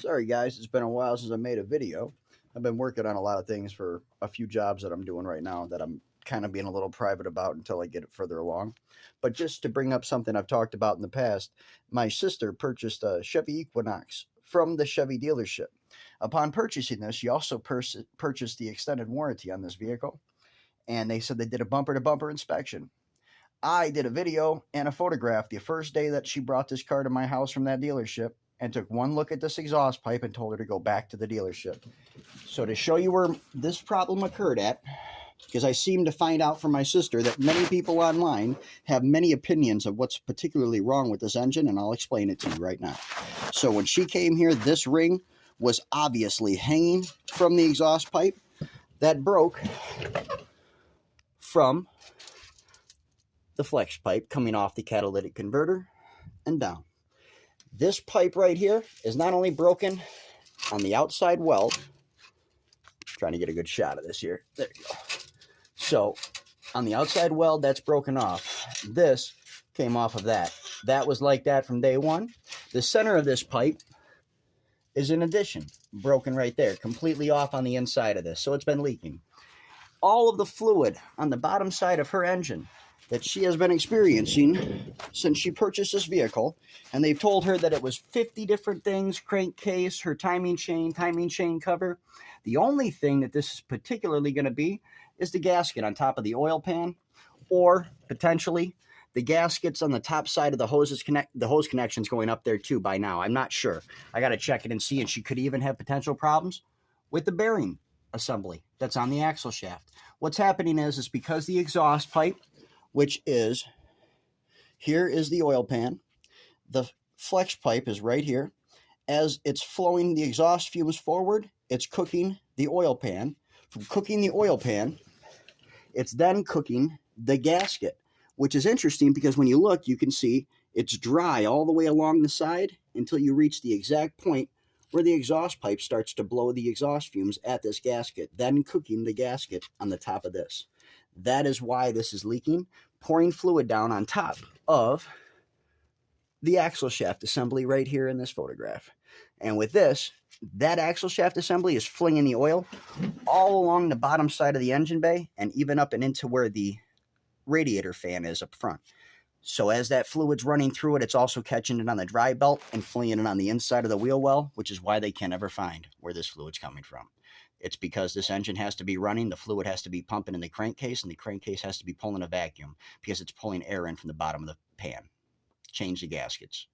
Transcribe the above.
Sorry guys, it's been a while since I made a video. I've been working on a lot of things for a few jobs that I'm doing right now that I'm kind of being a little private about until I get it further along. But just to bring up something I've talked about in the past, my sister purchased a Chevy Equinox from the Chevy dealership. Upon purchasing this, she also purchased the extended warranty on this vehicle, and they said they did a bumper to bumper inspection. I did a video and a photograph the first day that she brought this car to my house from that dealership and took one look at this exhaust pipe and told her to go back to the dealership. So to show you where this problem occurred at, because I seem to find out from my sister that many people online have many opinions of what's particularly wrong with this engine, and I'll explain it to you right now. So when she came here, this ring was obviously hanging from the exhaust pipe that broke from the flex pipe coming off the catalytic converter and down. This pipe right here is not only broken on the outside weld, trying to get a good shot of this here. There you go. So on the outside weld, that's broken off. This came off of that. That was like that from day one. The center of this pipe is in addition broken right there, completely off on the inside of this. So it's been leaking. All of the fluid on the bottom side of her engine that she has been experiencing since she purchased this vehicle, and they've told her that it was 50 different things: crankcase, her timing chain cover. The only thing that this is particularly going to be is the gasket on top of the oil pan, or potentially the gaskets on the top side of the hose connections going up there too by now. I'm not sure. I got to check it and see, and she could even have potential problems with the bearing assembly that's on the axle shaft. What's happening is because the exhaust pipe, which is, here is the oil pan. The flex pipe is right here. As it's flowing the exhaust fumes forward, it's cooking the oil pan. From cooking the oil pan, it's then cooking the gasket, which is interesting because when you look, you can see it's dry all the way along the side until you reach the exact point where the exhaust pipe starts to blow the exhaust fumes at this gasket, then cooking the gasket on the top of this. That is why this is leaking, pouring fluid down on top of the axle shaft assembly right here in this photograph. And with this, that axle shaft assembly is flinging the oil all along the bottom side of the engine bay and even up and into where the radiator fan is up front. So as that fluid's running through it, it's also catching it on the dry belt and flinging it on the inside of the wheel well, which is why they can never find where this fluid's coming from. It's because this engine has to be running, the fluid has to be pumping in the crankcase, and the crankcase has to be pulling a vacuum because it's pulling air in from the bottom of the pan. Change the gaskets.